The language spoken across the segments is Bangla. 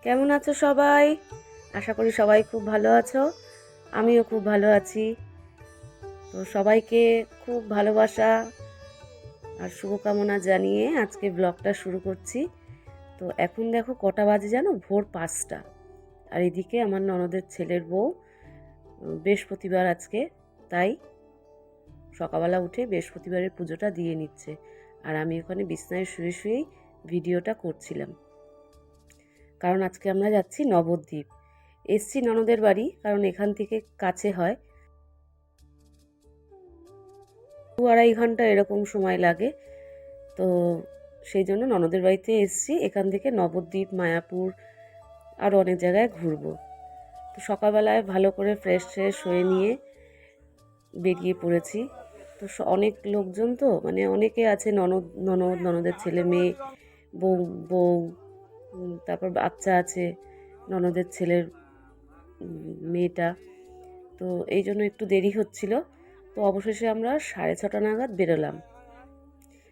কেমন আছো সবাই? আশা করি সবাই খুব ভালো আছো। আমিও খুব ভালো আছি। তো সবাইকে খুব ভালোবাসা আর শুভকামনা জানিয়ে আজকে ব্লগটা শুরু করছি। তো এখন দেখো কটা বাজে জানো? ভোর 5টা। আর এদিকে আমার ননদের ছেলের বউ বৃহস্পতিবার আজকে, তাই সকালবেলা উঠে বৃহস্পতিবারের পুজোটা দিয়ে নিচ্ছে। আর আমি ওখানে বিছানায় শুয়ে শুয়েই ভিডিওটা করছিলাম। কারণ আজকে আমরা যাচ্ছি নবদ্বীপ। এসছি ননদের বাড়ি, কারণ এখান থেকে কাছে হয়, 2-2.5 ঘন্টা এরকম সময় লাগে। তো সেই জন্য ননদের বাড়িতে এসছি। এখান থেকে নবদ্বীপ, মায়াপুর আরও অনেক জায়গায় ঘুরবো। তো সকালবেলায় ভালো করে ফ্রেশ হয়ে নিয়ে বেরিয়ে পড়েছি। তো অনেক লোকজন, তো মানে অনেকে আছে, ননদের ছেলে মেয়ে, বউ বউ তারপর বাচ্চা আছে, ননদের ছেলের মেয়েটা। তো এই জন্য একটু দেরি হচ্ছিল। তো অবশেষে আমরা 6:30 নাগাদ বেরোলাম।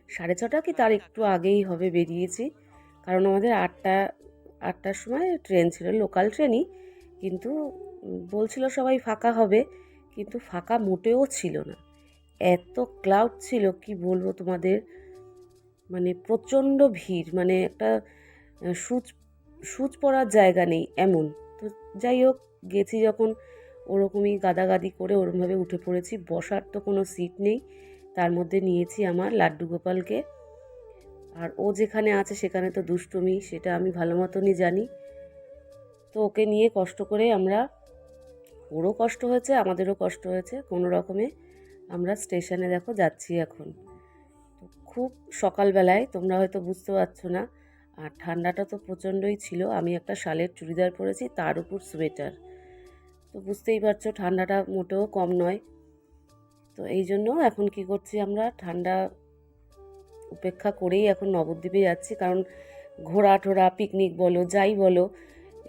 6:30 কি তার একটু আগেই হবে, বেরিয়েছি। কারণ আমাদের 8টার সময় ট্রেন ছিল, লোকাল ট্রেনই। কিন্তু বলছিল সবাই ফাঁকা হবে, কিন্তু ফাঁকা মোটেও ছিল না। এত ক্লাউড ছিল, কি বলবো তোমাদের, মানে প্রচণ্ড ভিড়, মানে একটা সুচ পড়ার জায়গা নেই এমন। তো যাই হোক, গেছি যখন ওরকমই গাদাগাদি করে ওরমভাবে উঠে পড়েছি। বসার তো কোনো সিট নেই। তার মধ্যে নিয়েছি আমার লাড্ডু গোপালকে। আর ও যেখানে আছে সেখানে তো দুষ্টুমি, সেটা আমি ভালো মতনই জানি। তো ওকে নিয়ে কষ্ট করে আমরা, ওরও কষ্ট হয়েছে আমাদেরও কষ্ট হয়েছে, কোনো রকমে আমরা স্টেশনে দেখো যাচ্ছি এখন। তো খুব সকালবেলায়, তোমরা হয়তো বুঝতে পারছো না। আর ঠান্ডাটা তো প্রচণ্ডই ছিল। আমি একটা শালের চুড়িদার পরেছি, তার উপর সোয়েটার। তো বুঝতেই পারছো ঠান্ডাটা মোটেও কম নয়। তো এই জন্য এখন কি করছি, আমরা ঠান্ডা উপেক্ষা করেই এখন নবদ্বীপে যাচ্ছি। কারণ ঘোরা টোরা, পিকনিক বলো যাই বলো,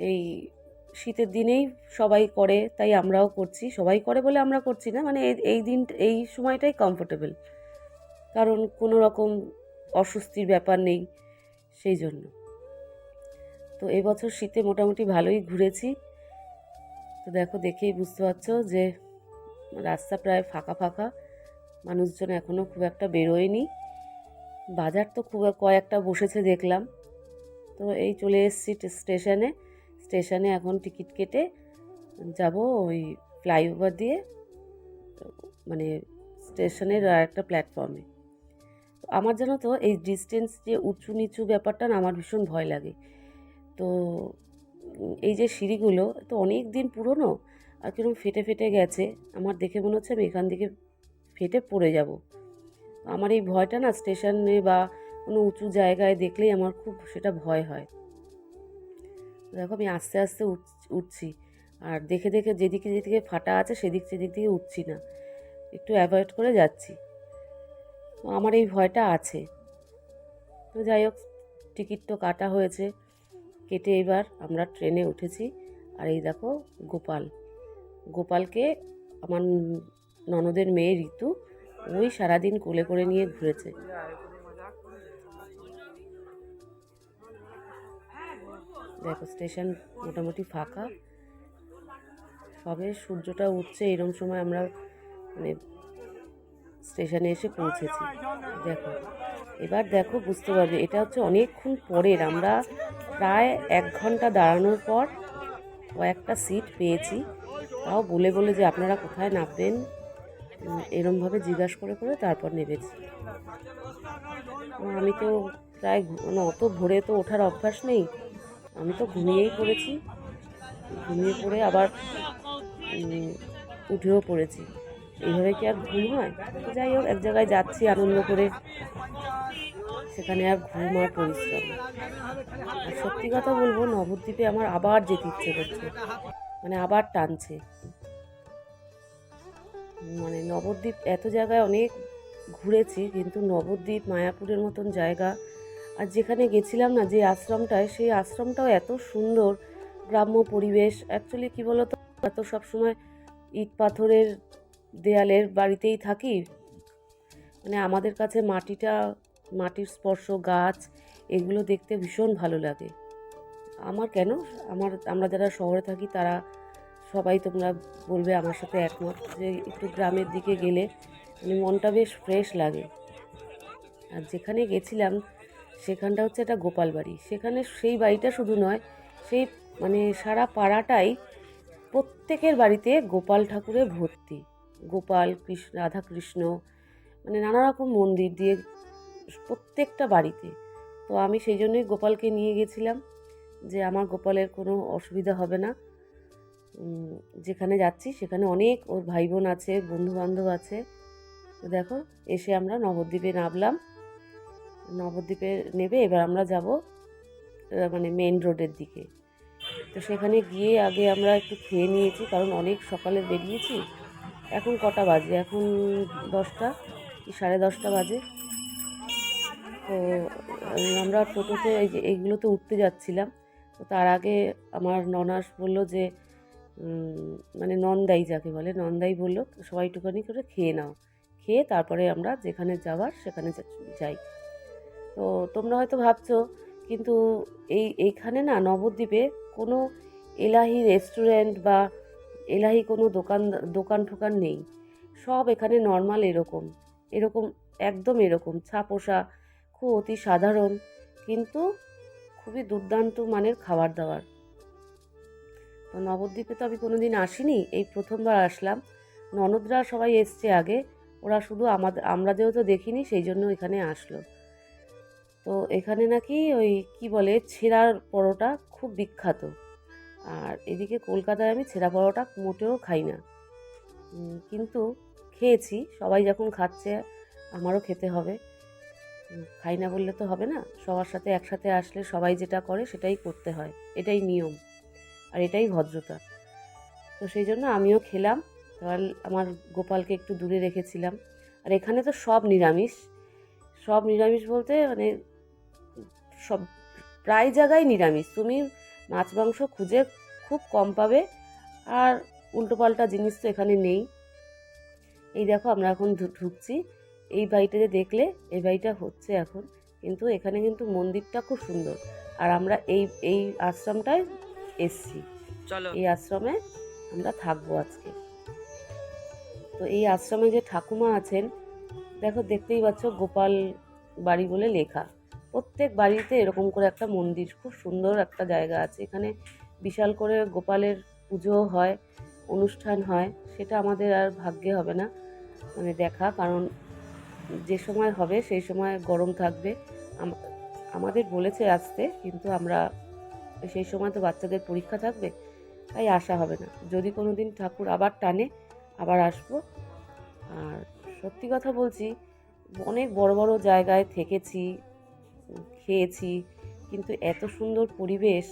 এই শীতের দিনেই সবাই করে, তাই আমরাও করছি। সবাই করে বলে আমরা করছি না, মানে এই সময়টাই কমফোর্টেবল, কারণ কোনো রকম অস্বস্তির ব্যাপার নেই, সেই জন্য। তো এবছর শীতে মোটামুটি ভালোই ঘুরেছি। তো দেখো, দেখেই বুঝতে পারছো যে রাস্তা প্রায় ফাঁকা ফাঁকা, মানুষজন এখনও খুব একটা বেরোয়নি। বাজার তো খুব কয়েকটা বসেছে দেখলাম। তো এই চলে এসেছি স্টেশনে এখন টিকিট কেটে যাব ওই ফ্লাইওভার দিয়ে, মানে স্টেশনের আর একটা প্ল্যাটফর্মে। আমার জানো তো এই ডিস্টেন্স যে উঁচু নিচু ব্যাপারটা না আমার ভীষণ ভয় লাগে। তো এই যে সিঁড়িগুলো তো অনেক দিন পুরনো, আর কিরকম ফেটে ফেটে গেছে, আমার দেখে মনে হচ্ছে আমি এখান থেকে ফেটে পড়ে যাব। আমার এই ভয়টা না স্টেশনে বা কোনো উঁচু জায়গায় দেখলেই আমার খুব সেটা ভয় হয়। দেখো আমি আস্তে আস্তে উঠছি, আর দেখে দেখে যেদিকে যেদিকে ফাটা আছে সেদিক দিকে উঠছি না, একটু অ্যাভয়েড করে যাচ্ছি। আমার এই ভয়টা আছে। তো যাই হোক, টিকিট তো কাটা হয়েছে, কেটে এবার আমরা ট্রেনে উঠেছি। আর এই দেখো গোপালকে আমার ননদের মেয়ে ঋতু, ওই সারাদিন কোলে করে নিয়ে ঘুরেছে। দেখো স্টেশন মোটামুটি ফাঁকা, সবে সূর্যটা উঠছে, এরকম সময় আমরা মানে স্টেশনে এসে পৌঁছেছি। দেখো এবার দেখো বুঝতে পারবে, এটা হচ্ছে অনেকক্ষণ পরের, আমরা প্রায় 1 ঘন্টা দাঁড়ানোর পর কয়েকটা সিট পেয়েছি। তাও বলে বলে যে আপনারা কোথায় নামবেন, এরমভাবে জিজ্ঞাসা করে করে তারপর নেমেছি। আমি তো প্রায় মানে অত ভোরে তো ওঠার অভ্যাস নেই, আমি তো ঘুমিয়েই পড়েছি। ঘুমিয়ে পড়ে আবার উঠেও পড়েছি। এইভাবে কি আর ঘুম হয়? তো যাই হোক, এক জায়গায় যাচ্ছি আনন্দ করে, সেখানে আর ঘুম আর পরিশ্রম। আর সত্যি কথা বলবো, নবদ্বীপে আমার আবার যেতে ইচ্ছে করছে, মানে আবার টানছে। মানে নবদ্বীপ এত জায়গায় অনেক ঘুরেছি, কিন্তু নবদ্বীপ মায়াপুরের মতন জায়গা, আর যেখানে গেছিলাম না যে আশ্রমটায়, সেই আশ্রমটাও এত সুন্দর, গ্রাম্য পরিবেশ। অ্যাকচুয়ালি কী বলতো, এত সবসময় ইট পাথরের দেয়ালের বাড়িতেই থাকি, মানে আমাদের কাছে মাটির স্পর্শ, গাছ, এগুলো দেখতে ভীষণ ভালো লাগে। আমার কেন, আমরা যারা শহরে থাকি তারা সবাই তোমরা বলবে আমার সাথে একমত যে একটু গ্রামের দিকে গেলে মানে মনটা বেশ ফ্রেশ লাগে। আর যেখানে গেছিলাম সেখানটা হচ্ছে একটা গোপাল বাড়ি। সেখানে সেই বাড়িটা শুধু নয়, সেই মানে সারা পাড়াটাই প্রত্যেকের বাড়িতে গোপাল ঠাকুরে ভর্তি। গোপাল কৃষ্ণ, রাধা কৃষ্ণ, মানে নানা রকম মন্দির দিয়ে প্রত্যেকটা বাড়িতে। তো আমি সেই জন্যই গোপালকে নিয়ে গেছিলাম যে আমার গোপালের কোনো অসুবিধা হবে না। যেখানে যাচ্ছি সেখানে অনেক ওর ভাই বোন আছে, বন্ধু বান্ধব আছে। তো দেখো এসে আমরা নবদ্বীপে নামলাম। নবদ্বীপে নেবে এবার আমরা যাব মানে মেন রোডের দিকে। তো সেখানে গিয়ে আগে আমরা একটু খেয়ে নিয়েছি, কারণ অনেক সকালে বেরিয়েছি। এখন কটা বাজে, এখন 10টা কি 10:30 বাজে। তো আমরা টোটোতে এইগুলোতে উঠতে যাচ্ছিলাম। তো তার আগে আমার ননাস বলল যে মানে নন্দাই যাকে বলে, নন্দাই বলল সবাই একটুখানি করে খেয়ে নাও, খেয়ে তারপরে আমরা যেখানে যাওয়ার সেখানে যাই। তো তোমরা হয়তো ভাবছো কিন্তু এইখানে না নবদ্বীপে কোনো এলাহি রেস্টুরেন্ট বা এলাহি কোনো দোকান ঠোকান নেই। সব এখানে নর্মাল এরকম এরকম একদম এরকম ছাপোষা, খুব অতি সাধারণ, কিন্তু খুবই দুর্দান্ত মানের খাবার দাবার। তো নবদ্বীপে তো আমি কোনো দিন আসিনি, এই প্রথমবার আসলাম। ননদরা সবাই এসছে আগে, ওরা শুধু আমরা যেহেতু দেখিনি সেই জন্য এখানে আসলো। তো এখানে নাকি ওই কি বলে ছেঁড়ার পরোটা খুব বিখ্যাত। আর এদিকে কলকাতায় আমি ছেঁড়া পরোটা মোটেও খাই না, কিন্তু খেয়েছি। সবাই যখন খাচ্ছে আমারও খেতে হবে, খাই না বললে তো হবে না। সবার সাথে একসাথে আসলে সবাই যেটা করে সেটাই করতে হয়, এটাই নিয়ম আর এটাই ভদ্রতা। তো সেই জন্য আমিও খেলাম। এবার আমার গোপালকে একটু দূরে রেখেছিলাম। আর এখানে তো সব নিরামিষ, সব নিরামিষ বলতে মানে সব প্রায় জায়গায় নিরামিষ। তুমি মাছ মাংস খুঁজে খুব কম পাবে, আর উল্টোপাল্টা জিনিস তো এখানে নেই। এই দেখো আমরা এখন ঢুকছি। এই বাড়িটা যে দেখলে, এই বাড়িটা হচ্ছে এখন, কিন্তু এখানে কিন্তু মন্দিরটা খুব সুন্দর। আর আমরা এই আশ্রমটায় এসছি, চলো এই আশ্রমে আমরা থাকবো আজকে। তো এই আশ্রমে যে ঠাকুমা আছেন দেখো, দেখতেই পাচ্ছ গোপাল বাড়ি বলে লেখা। প্রত্যেক বাড়িতে এরকম করে একটা মন্দির, খুব সুন্দর একটা জায়গা আছে এখানে। বিশাল করে গোপালের পুজো হয়, অনুষ্ঠান হয়। সেটা আমাদের আর ভাগ্যে হবে না মানে দেখা, কারণ যে সময় হবে সেই সময় গরম থাকবে। আমাদের বলেছে আসতে, কিন্তু আমরা সেই সময় তো বাচ্চাদের পরীক্ষা থাকবে, তাই আসা হবে না। যদি কোনো দিন ঠাকুর আবার টানে আবার আসবো। আর সত্যি কথা বলছি, অনেক বড় বড় জায়গায় থেকেছি, খেয়েছি, কিন্তু এত সুন্দর পরিবেশ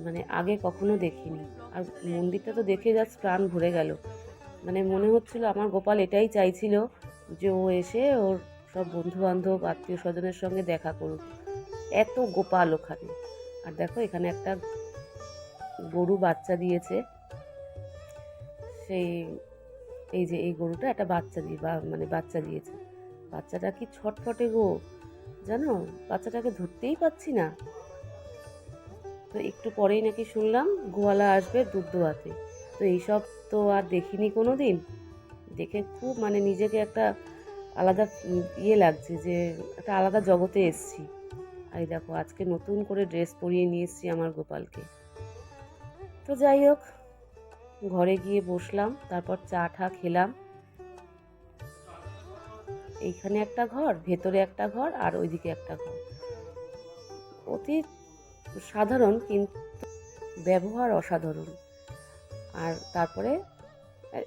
মানে আগে কখনো দেখিনি। আর মন্দিরটা তো দেখে জাস্ট প্রাণ ভরে গেল। মানে মনে হচ্ছিল আমার গোপাল এটাই চাইছিল যে ও এসে ওর সব বন্ধু বান্ধব আত্মীয় স্বজনের সঙ্গে দেখা করুক। এত গোপাল ওখানে। আর দেখো এখানে একটা গরু বাচ্চা দিয়েছে। সেই এই যে এই গরুটা একটা বাচ্চা দিয়ে মানে বাচ্চা দিয়েছে। বাচ্চাটা কি ছটফটে গো, জানো, বাচ্চাটাকে ধরতেই পাচ্ছি না। তো একটু পরেই নাকি শুনলাম গোয়ালা আসবে দুধ দোয়াতে। তো এইসব তো আর দেখিনি কোনো দিন। দেখে খুব মানে নিজেকে একটা আলাদা ইয়ে লাগছে, যে একটা আলাদা জগতে এসছি। আর দেখো আজকে নতুন করে ড্রেস পরিয়ে নিয়ে এসছি আমার গোপালকে। তো যাই হোক, ঘরে গিয়ে বসলাম, তারপর চা ঠা খেলাম। এইখানে একটা ঘর, ভেতরে একটা ঘর, আর ওইদিকে একটা ঘর। অতি সাধারণ কিন্তু ব্যবহার অসাধারণ। আর তারপরে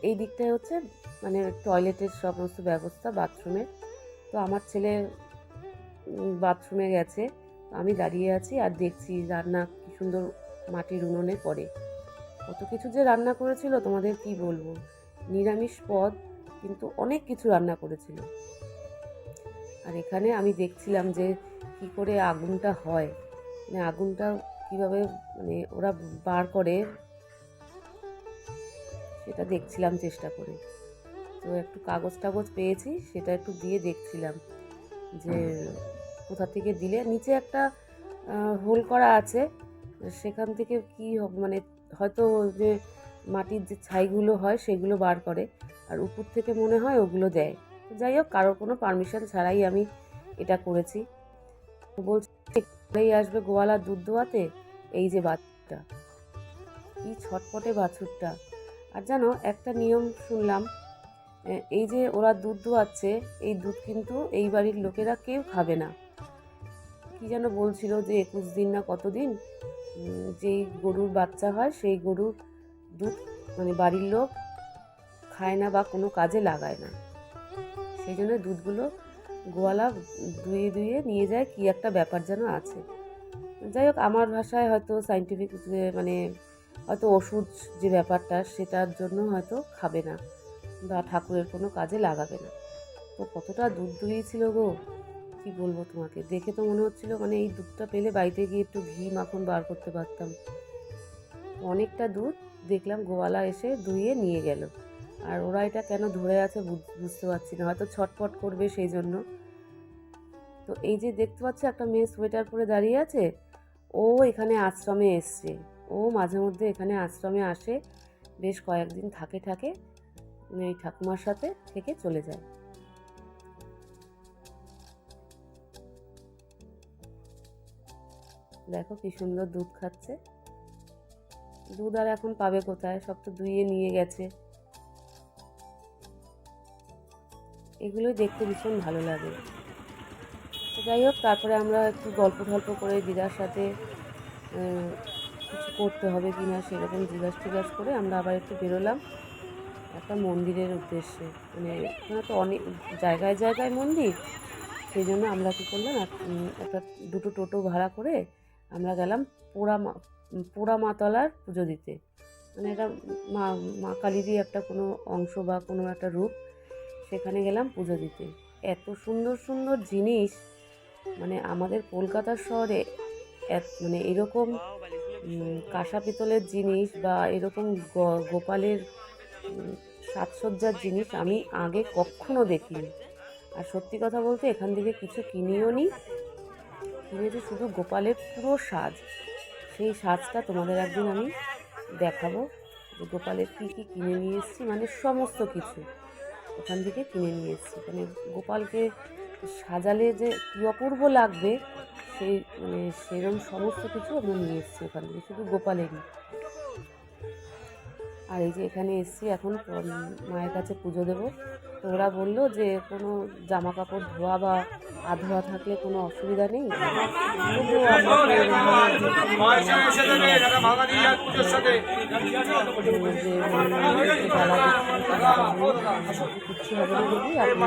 এই দিকটায় হচ্ছে মানে টয়লেটের সমস্ত ব্যবস্থা, বাথরুমের। তো আমার ছেলে বাথরুমে গেছে, আমি দাঁড়িয়ে আছি আর দেখছি রান্না কি সুন্দর মাটির উনুনে করে। কত কিছু যে রান্না করেছিল তোমাদের কি বলবো। নিরামিষ পদ, কিন্তু অনেক কিছু রান্না করেছিল। আর এখানে আমি দেখছিলাম যে কি করে আগুনটা হয়, মানে আগুনটা কিভাবে মানে ওরা বার করে, সেটা দেখছিলাম চেষ্টা করে। তো একটু কাগজ পেয়েছি, সেটা একটু দিয়ে দেখছিলাম যে কোথা থেকে দিলে। নিচে একটা হোল করা আছে, সেখান থেকে কি মানে হয়তো যে মাটির যে ছাইগুলো হয় সেগুলো বার করে, আর উপর থেকে মনে হয় ওগুলো দেয়। তো যাই হোক, কারোর কোনো পারমিশন ছাড়াই আমি এটা করেছি। তো বলছি এই আসবে গোয়ালার দুধ দোয়াতে, এই যে বাছুরটা, কি ছটপটে বাছুরটা। আর জানো, একটা নিয়ম শুনলাম, এই যে ওরা দুধ দোয়াচ্ছে, এই দুধ কিন্তু এই বাড়ির লোকেরা কেউ খাবে না। কি যেন বলছিল যে 21 দিন না কতদিন যেই গরুর বাচ্চা হয় সেই গরুর দুধ মানে বাড়ির লোক খায় না বা কোনো কাজে লাগায় না। সেই জন্য দুধগুলো গোয়ালা দুয়ে দুয়ে নিয়ে যায়, কি একটা ব্যাপার যেন আছে। যাই হোক, আমার ভাষায় হয়তো সাইন্টিফিক মানে হয়তো ওষুধ যে ব্যাপারটা, সেটার জন্য হয়তো খাবে না বা ঠাকুরের কোনো কাজে লাগাবে না। তো কতটা দুধ দুইয়েছিল গো, কি বলবো তোমাকে, দেখে তো মনে হচ্ছিল মানে এই দুধটা পেলে বাড়িতে গিয়ে একটু ঘি মাখন বার করতে পারতাম। অনেকটা দুধ দেখলাম গোয়ালা এসে দুইয়ে নিয়ে গেল। আর ওরা এটা কেন ধরে আছে বুঝতে পারছি না, হয়তো ছটফট করবে সেই জন্য। তো এই যে দেখতে পাচ্ছ একটা মেয়ে সোয়েটার পরে দাঁড়িয়ে আছে, ও এখানে আশ্রমে এসছে। ও মাঝে মধ্যে এখানে আশ্রমে আসে, বেশ কয়েকদিন থাকে এই ঠাকুমার সাথে থেকে চলে যায়। দেখো কি সুন্দর দুধ খাচ্ছে। দুধ আর এখন পাবে কোথায়, সব তো দুইয়ে নিয়ে গেছে। এগুলোই দেখতে ভীষণ ভালো লাগে। তো যাই হোক, তারপরে আমরা একটু গল্প করে দিদার সাথে কিছু করতে হবে কি না সেরকম জিজ্ঞাসা করে আমরা আবার একটু বেরোলাম একটা মন্দিরের উদ্দেশ্যে। মানে এখানে তো অনেক জায়গায় মন্দির, সেই জন্য আমরা কী করলাম, একটা দুটো টোটো ভাড়া করে আমরা গেলাম পোড়ামাতলার পুজো দিতে। মানে এটা মা কালীরই একটা কোনো অংশ বা কোনো একটা রূপ, সেখানে গেলাম পুজো দিতে। এত সুন্দর সুন্দর জিনিস, মানে আমাদের কলকাতার শহরে মানে এরকম কাঁসা পিতলের জিনিস বা এরকম গোপালের সাজসজ্জার জিনিস আমি আগে কখনো দেখিনি। আর সত্যি কথা বলতে এখান থেকে কিছু কিনেও নি, কিনেছি শুধু গোপালের পুরো সাজ। সেই সাজটা তোমাদের একদিন আমি দেখাবো, যে গোপালের কী কী কিনে নিয়ে এসেছি, মানে সমস্ত কিছু ওখান থেকে কিনে নিয়ে এসেছি। মানে গোপালকে সাজালে যে কী অপূর্ব লাগবে, সেই মানে সেরকম সমস্ত কিছু আমরা নিয়ে এসেছি ওখান থেকে, শুধু গোপালেরই। আর এই যে এখানে এসেছি এখন মায়ের কাছে পুজো দেবো। তো ওরা বললো যে কোনো জামা কাপড় ধোয়া বা আধোয়া থাকলে কোনো অসুবিধা নেই, তবুও কিচ্ছু হবে না দিদি, আপনি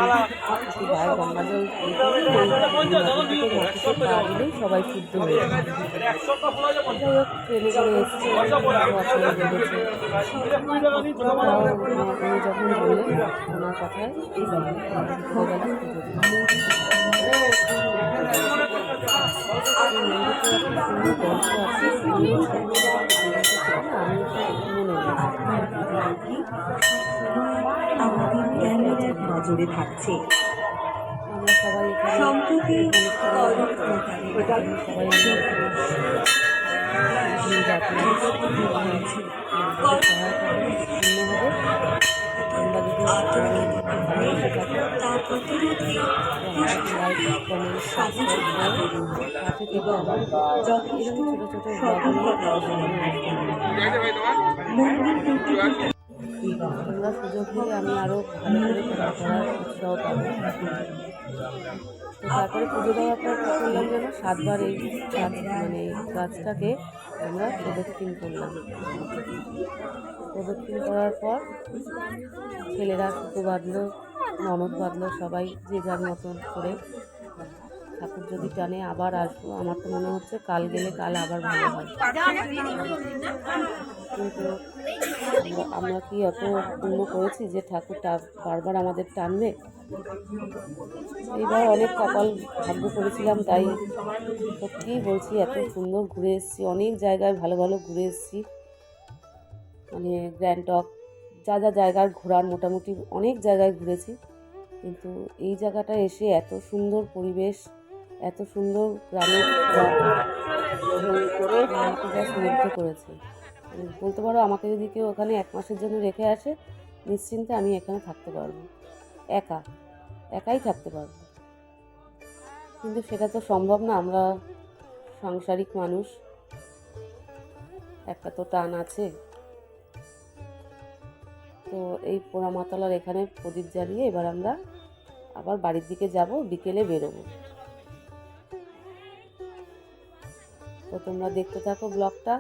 একটু গায়ে গঙ্গা জল পা দিলেই সবাই শুদ্ধ হয়ে যাবে। যাই হোক, ট্রেনে করে এসেছি, উনি যখন বললেন ওনার কথায় হয়ে গেলাম পুজো দিতে। সুন্দর গল্প আছে, আমি নজরে থাকছে। আমরা সবাই সম্প্রতি তোমরা সুযোগ দিলে আমি আরও ভালো করে করার উৎসাহ পাবো। তো তারপরে পুজো দেওয়ার পর কী করলাম যেন 7 বার এই মানে গাছটাকে আমরা প্রদক্ষিণ করলাম। প্রদক্ষিণ করার পর ছেলেরা সুতো বাঁধলো, ননদ বাঁধলো, সবাই যে যার মতন করে। ঠাকুর যদি টানে আবার আসবো, আমার তো মনে হচ্ছে কাল গেলে কাল আবার ভালো হয়। কিন্তু আমরা কি অত পুণ্য করেছি যে ঠাকুর বারবার আমাদের টানবে? এইবার অনেক কপাল ভাগ্য করেছিলাম, তাই সত্যিই বলছি এত সুন্দর ঘুরে এসেছি, অনেক জায়গায় ভালো ঘুরে এসেছি। মানে গ্র্যান্ডটক যা জায়গায় ঘোরার মোটামুটি অনেক জায়গায় ঘুরেছি, কিন্তু এই জায়গাটা এসে এত সুন্দর পরিবেশ, এত সুন্দর গ্রামের করে আমাকে জাস্ট মুগ্ধ করেছে। বলতে পারো আমাকে যদি কেউ ওখানে 1 মাসের জন্য রেখে আসে, নিশ্চিন্তে আমি এখানে থাকতে পারবো, একাই থাকতে পারবো। কিন্তু সেটা তো সম্ভব না, আমরা সাংসারিক মানুষ, একটা তো টান আছে। তো এই পোড়ামাতলার এখানে প্রদীপ জ্বালিয়ে এবার আমরা আবার বাড়ির দিকে যাব, বিকেলে বেরোবো। তো তোমরা দেখতে থাকো ব্লগটা।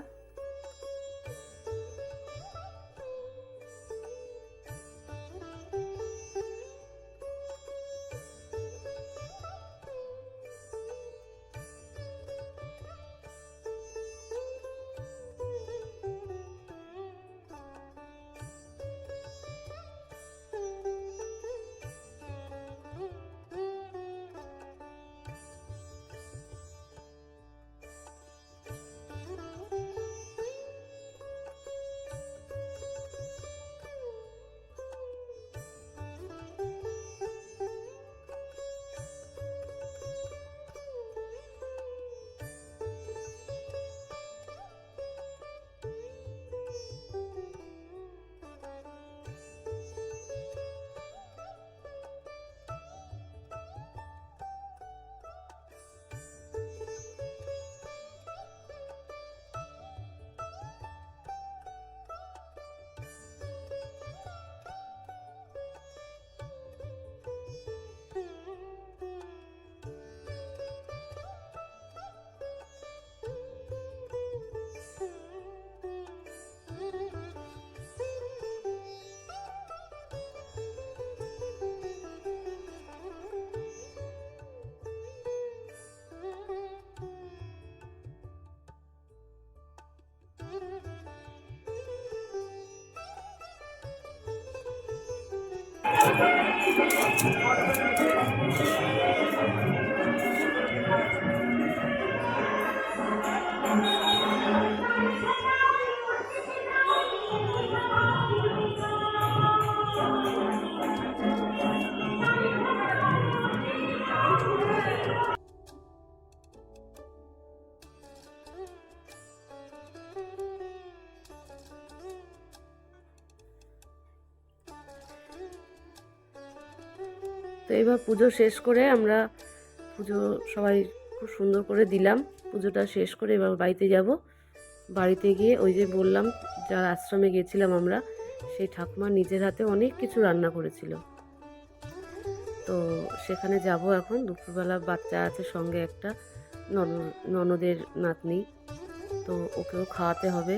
তো এবার পুজো শেষ করে আমরা পুজো সবাই খুব সুন্দর করে দিলাম। পুজোটা শেষ করে এবার বাড়িতে যাব। বাড়িতে গিয়ে ওই যে বললাম যার আশ্রমে গিয়েছিলাম আমরা, সেই ঠাকুমা নিজের হাতে অনেক কিছু রান্না করেছিল। তো সেখানে যাব এখন। দুপুরবেলা বাচ্চা আছে সঙ্গে, একটা ননদের নাতনি, তো ওকেও খাওয়াতে হবে।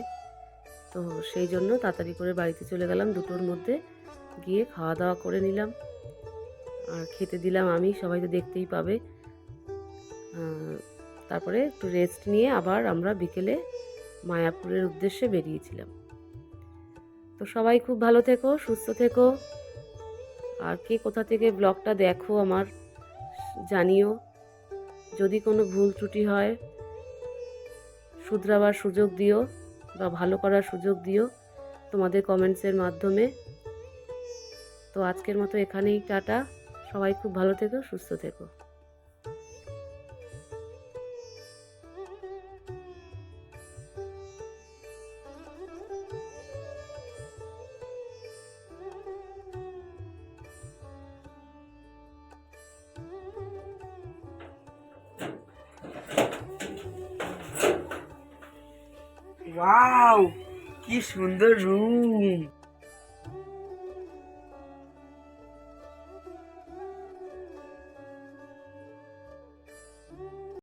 তো সেই জন্য তাড়াতাড়ি করে বাড়িতে চলে গেলাম, 2টোর মধ্যে গিয়ে খাওয়া দাওয়া করে নিলাম আর খেতে দিলাম আমি, সবাই তো দেখতেই পাবে। তারপরে একটু রেস্ট নিয়ে আবার আমরা বিকেলে মায়াপুরের উদ্দেশ্যে বেরিয়েছিলাম। তো সবাই খুব ভালো থেকো, সুস্থ থেকো। আর কে কোথা থেকে ব্লগটা দেখো আমার জানিও। যদি কোনো ভুল ত্রুটি হয় শুধরাবার সুযোগ দিও বা ভালো করার সুযোগ দিও তোমাদের কমেন্টসের মাধ্যমে। তো আজকের মতো এখানেই টাটা। সবাই খুব ভালো থেকো, সুস্থ থেকো। ওয়াও, কি সুন্দর রুম।